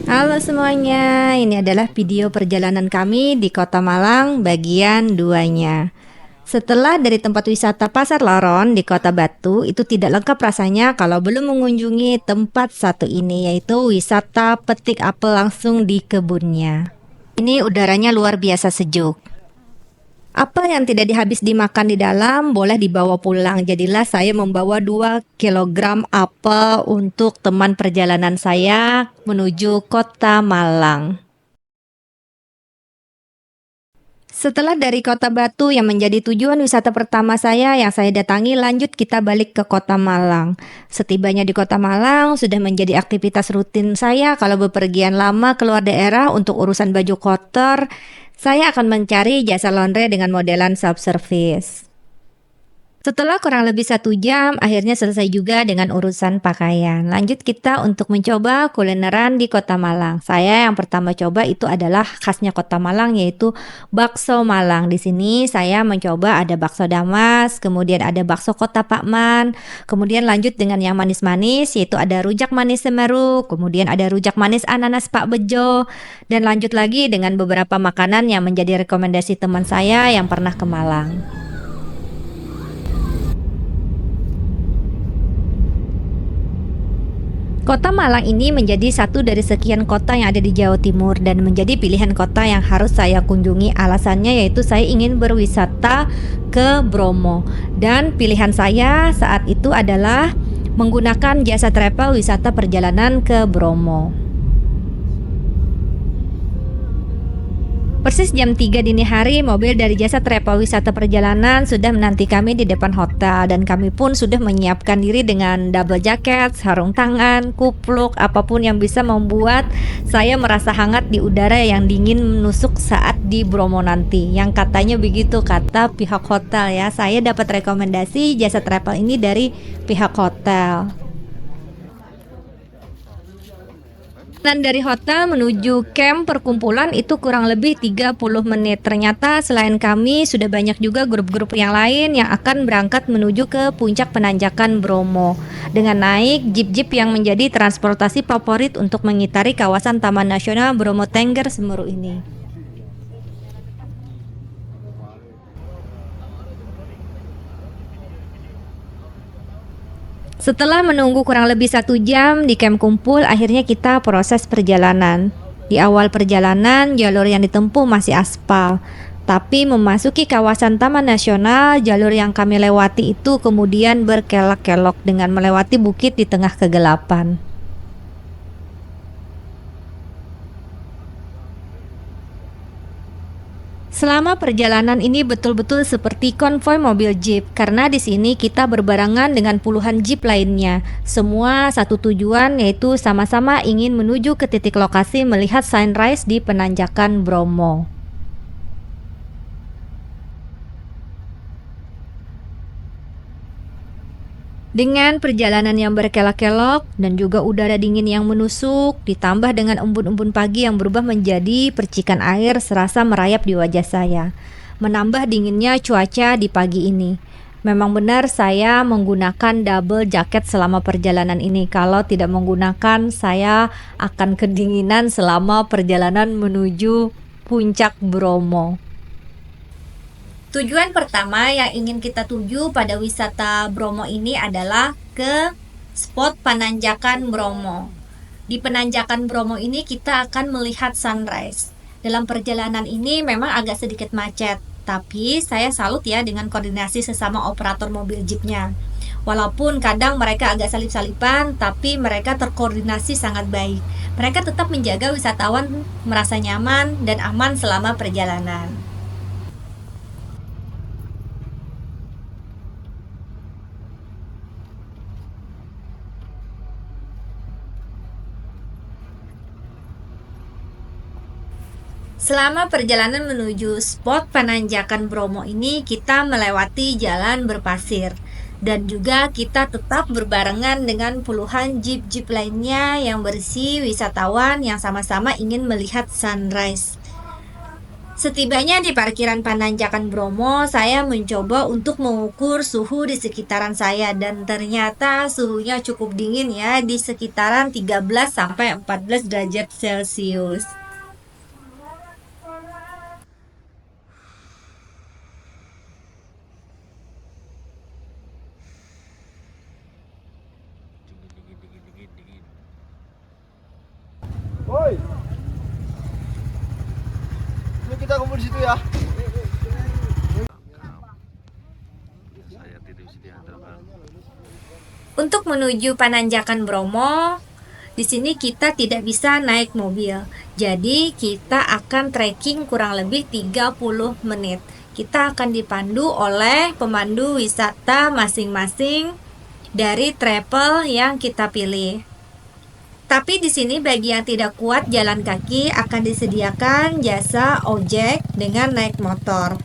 Halo semuanya, ini adalah video perjalanan kami di Kota Malang bagian 2-nya. Setelah dari tempat wisata Pasar Loron di Kota Batu, itu tidak lengkap rasanya kalau belum mengunjungi tempat satu ini, yaitu wisata petik apel langsung di kebunnya. Ini udaranya luar biasa sejuk. Apa yang tidak dihabis dimakan di dalam boleh dibawa pulang. Jadilah saya membawa 2 kilogram apel untuk teman perjalanan saya menuju Kota Malang. Setelah dari Kota Batu yang menjadi tujuan wisata pertama saya yang saya datangi, lanjut kita balik ke Kota Malang. Setibanya di Kota Malang sudah menjadi aktivitas rutin saya kalau bepergian lama keluar daerah untuk urusan baju kotor. Saya akan mencari jasa laundry dengan modelan self-service. Setelah kurang lebih 1 jam, akhirnya selesai juga dengan urusan pakaian. Lanjut kita untuk mencoba kulineran di Kota Malang. Saya yang pertama coba itu adalah khasnya Kota Malang, yaitu bakso Malang. Di sini saya mencoba ada bakso Damas, kemudian ada bakso Kota Pakman, kemudian lanjut dengan yang manis-manis, yaitu ada rujak manis Semeru, kemudian ada rujak manis ananas Pak Bejo, dan lanjut lagi dengan beberapa makanan yang menjadi rekomendasi teman saya yang pernah ke Malang. Kota Malang ini menjadi satu dari sekian kota yang ada di Jawa Timur dan menjadi pilihan kota yang harus saya kunjungi. Alasannya yaitu saya ingin berwisata ke Bromo, dan pilihan saya saat itu adalah menggunakan jasa travel wisata perjalanan ke Bromo. Persis jam 3 dini hari, mobil dari jasa travel wisata perjalanan sudah menanti kami di depan hotel, dan kami pun sudah menyiapkan diri dengan double jacket, sarung tangan, kupluk, apapun yang bisa membuat saya merasa hangat di udara yang dingin menusuk saat di Bromo nanti. Yang katanya begitu kata pihak hotel ya. Saya dapat rekomendasi jasa travel ini dari pihak hotel. Dan dari hotel menuju camp perkumpulan itu kurang lebih 30 menit. Ternyata selain kami sudah banyak juga grup-grup yang lain yang akan berangkat menuju ke puncak penanjakan Bromo dengan naik jeep-jeep yang menjadi transportasi favorit untuk mengitari kawasan Taman Nasional Bromo Tengger Semeru ini. Setelah menunggu kurang lebih 1 jam di camp kumpul, akhirnya kita proses perjalanan. Di awal perjalanan, jalur yang ditempuh masih aspal. Tapi memasuki kawasan Taman Nasional, jalur yang kami lewati itu kemudian berkelok-kelok dengan melewati bukit di tengah kegelapan. Selama perjalanan ini betul-betul seperti konvoi mobil jeep, karena di sini kita berbarengan dengan puluhan jeep lainnya. Semua satu tujuan, yaitu sama-sama ingin menuju ke titik lokasi melihat sunrise di penanjakan Bromo. Dengan perjalanan yang berkelok-kelok dan juga udara dingin yang menusuk, ditambah dengan embun-embun pagi yang berubah menjadi percikan air serasa merayap di wajah saya, menambah dinginnya cuaca di pagi ini. Memang benar saya menggunakan double jacket selama perjalanan ini. Kalau tidak menggunakan, saya akan kedinginan selama perjalanan menuju puncak Bromo. Tujuan pertama yang ingin kita tuju pada wisata Bromo ini adalah ke spot penanjakan Bromo. Di penanjakan Bromo ini kita akan melihat sunrise. Dalam perjalanan ini memang agak sedikit macet, tapi saya salut ya dengan koordinasi sesama operator mobil jeepnya. Walaupun kadang mereka agak salip-salipan, tapi mereka terkoordinasi sangat baik. Mereka tetap menjaga wisatawan merasa nyaman dan aman selama perjalanan. Selama perjalanan menuju spot penanjakan Bromo ini, kita melewati jalan berpasir, dan juga kita tetap berbarengan dengan puluhan jeep-jeep lainnya yang berisi wisatawan yang sama-sama ingin melihat sunrise. Setibanya di parkiran Pananjakan Bromo, saya mencoba untuk mengukur suhu di sekitaran saya dan ternyata suhunya cukup dingin ya, di sekitaran 13 sampai 14 derajat Celcius. Dingin, dingin, dingin, dingin, dingin. Woi, ini kita kumpul di situ ya. Saya tidak bisa diandalkan. Untuk menuju Pananjakan Bromo, di sini kita tidak bisa naik mobil. Jadi kita akan trekking kurang lebih 30 menit. Kita akan dipandu oleh pemandu wisata masing-masing dari travel yang kita pilih. Tapi di sini bagi yang tidak kuat jalan kaki akan disediakan jasa ojek dengan naik motor.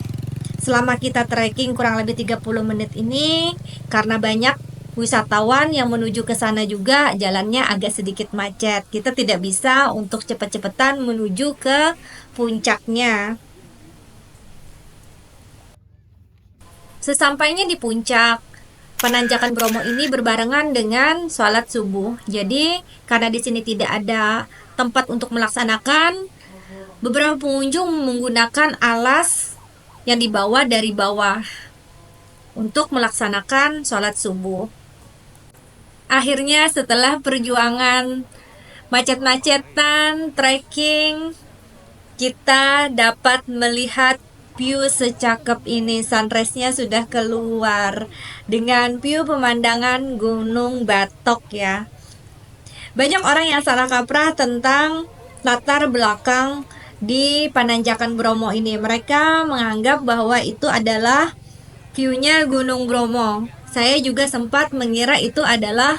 Selama kita trekking kurang lebih 30 menit ini, karena banyak wisatawan yang menuju ke sana juga, jalannya agak sedikit macet. Kita tidak bisa untuk cepat-cepatan menuju ke puncaknya. Sesampainya di puncak, Penanjakan Bromo ini berbarengan dengan sholat subuh. Jadi, karena di sini tidak ada tempat untuk melaksanakan, beberapa pengunjung menggunakan alas yang dibawa dari bawah untuk melaksanakan sholat subuh. Akhirnya setelah perjuangan macet-macetan, trekking, kita dapat melihat view secakep ini. Sunrise-nya sudah keluar dengan view pemandangan Gunung Batok ya. Banyak orang yang salah kaprah tentang latar belakang di Pananjakan Bromo ini. Mereka menganggap bahwa itu adalah view-nya Gunung Bromo. Saya juga sempat mengira itu adalah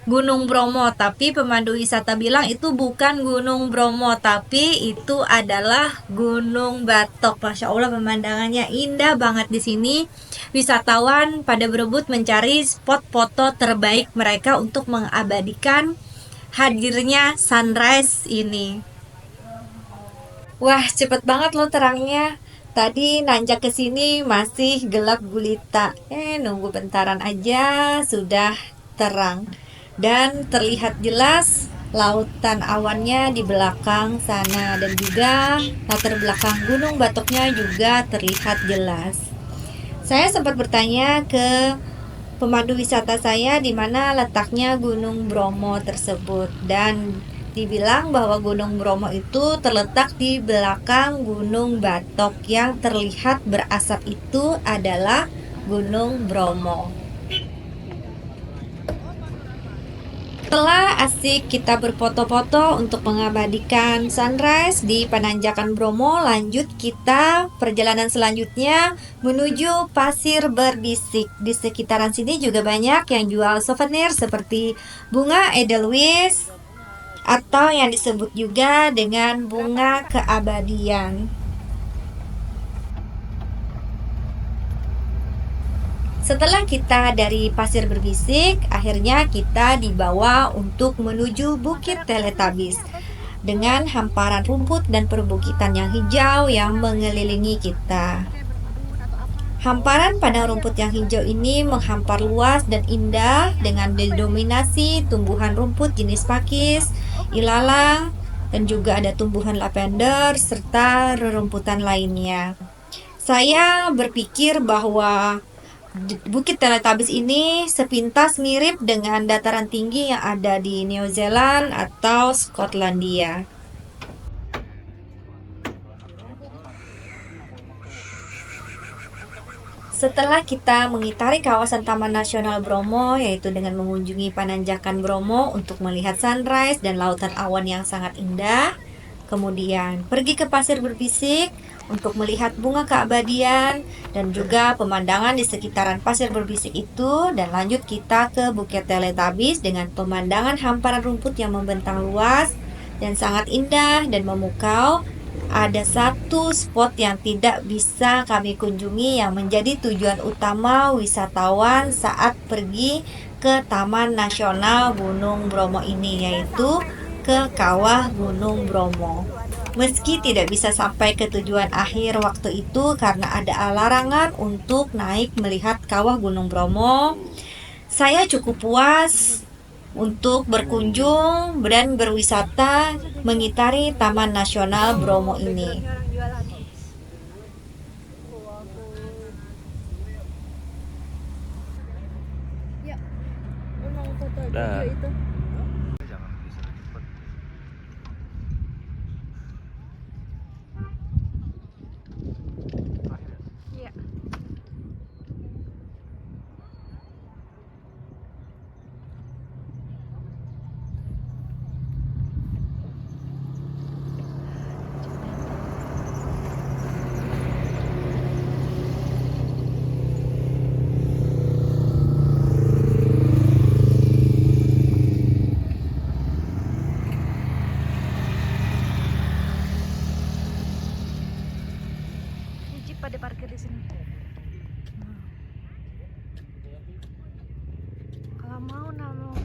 Gunung Bromo, tapi pemandu wisata bilang itu bukan Gunung Bromo, tapi itu adalah Gunung Batok. Masya Allah, pemandangannya indah banget di sini. Wisatawan pada berebut mencari spot foto terbaik mereka untuk mengabadikan hadirnya sunrise ini. Wah, cepet banget loh terangnya. Tadi nanjak ke sini masih gelap gulita. Nunggu bentaran aja sudah terang. Dan terlihat jelas lautan awannya di belakang sana, dan juga latar belakang Gunung Batoknya juga terlihat jelas. Saya sempat bertanya ke pemandu wisata saya di mana letaknya Gunung Bromo tersebut, dan dibilang bahwa Gunung Bromo itu terletak di belakang Gunung Batok. Yang terlihat berasap itu adalah Gunung Bromo. Setelah asik kita berfoto-foto untuk mengabadikan sunrise di Pananjakan Bromo, lanjut kita perjalanan selanjutnya menuju Pasir Berbisik. Di sekitaran sini juga banyak yang jual souvenir seperti bunga edelweiss atau yang disebut juga dengan bunga keabadian. Setelah kita dari Pasir Berbisik, akhirnya kita dibawa untuk menuju Bukit Teletabis dengan hamparan rumput dan perbukitan yang hijau yang mengelilingi kita. Hamparan padang rumput yang hijau ini menghampar luas dan indah dengan didominasi tumbuhan rumput jenis pakis, ilalang, dan juga ada tumbuhan lavender serta rerumputan lainnya. Saya berpikir bahwa Bukit Teletabis ini sepintas mirip dengan dataran tinggi yang ada di New Zealand atau Skotlandia. Setelah kita mengitari kawasan Taman Nasional Bromo, yaitu dengan mengunjungi Pananjakan Bromo untuk melihat sunrise dan lautan awan yang sangat indah, kemudian pergi ke Pasir Berbisik untuk melihat bunga keabadian dan juga pemandangan di sekitaran Pasir Berbisik itu, dan lanjut kita ke Bukit Teletabis dengan pemandangan hamparan rumput yang membentang luas dan sangat indah dan memukau. Ada satu spot yang tidak bisa kami kunjungi yang menjadi tujuan utama wisatawan saat pergi ke Taman Nasional Gunung Bromo ini, yaitu ke Kawah Gunung Bromo. Meski tidak bisa sampai ke tujuan akhir waktu itu karena ada larangan untuk naik melihat kawah Gunung Bromo, saya cukup puas untuk berkunjung dan berwisata mengitari Taman Nasional Bromo ini. Dah. Jangan bisa cepet. Jeep pada parkir di sini. Kalau mau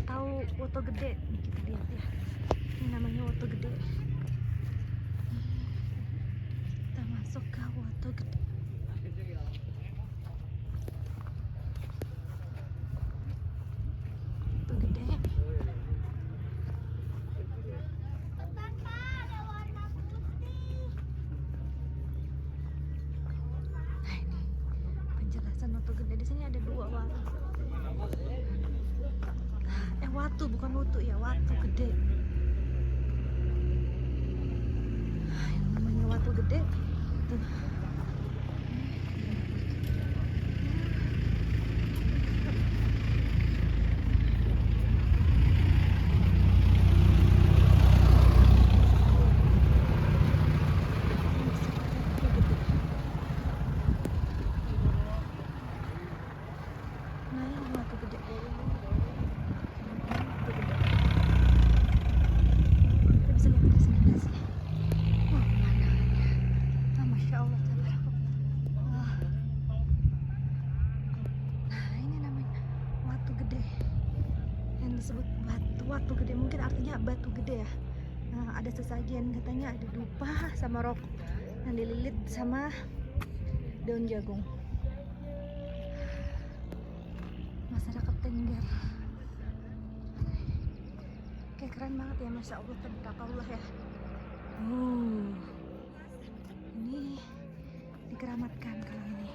tahu Woto Gede, nih kita lihat ya. Ini namanya Woto Gede. Kita masuk ke Woto Gede. Woto Gede. Nah ini penjelasan Woto Gede, di sini ada dua watu. Watu bukan wutu ya, watu gede. Yang namanya watu gede tuh. Nah ini watu gede. Disebut batu gede, mungkin artinya batu gede ya. Nah, ada sesajen katanya ada dupa sama rokok yang dililit sama daun jagung. Masyarakat Tengger. Oke, keren banget ya, masya Allah, tabarakallah ya. Ini dikeramatkan kalau ini.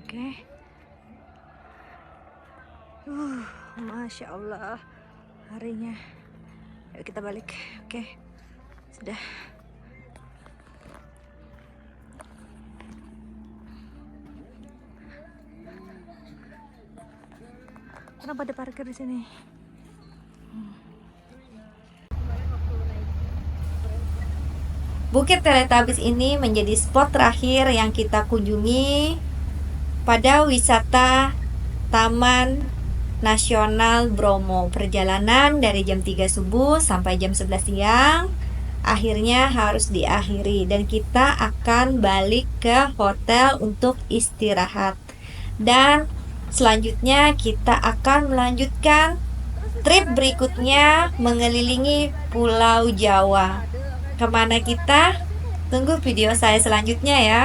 Oke. Masya Allah, harinya. Yuk kita balik. Oke, sudah. Kenapa ada parkir di sini? Bukit Teletabis ini menjadi spot terakhir yang kita kunjungi pada wisata Taman Nasional Bromo. Perjalanan dari jam 3 subuh sampai jam 11 siang akhirnya harus diakhiri dan kita akan balik ke hotel untuk istirahat. Dan selanjutnya kita akan melanjutkan trip berikutnya mengelilingi Pulau Jawa. Kemana kita? Tunggu video saya selanjutnya ya.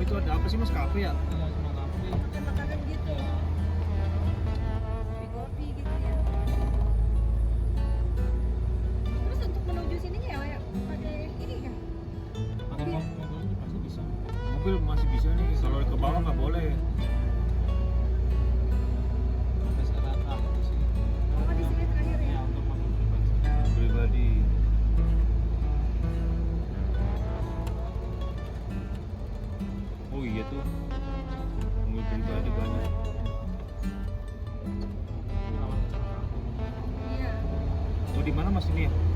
Itu ada apa sih mas, kafe ya? Makanan gitu. Kopi gitu ya. Terus untuk menuju sininya ya ada ini ya? Mobil pasti bisa. Mobil masih bisa nih, kalau ke bawah nggak boleh. Oh di sini terakhir ya? Pribadi. Oh iya tuh, mobil pribadi. di mana Mas ini ya?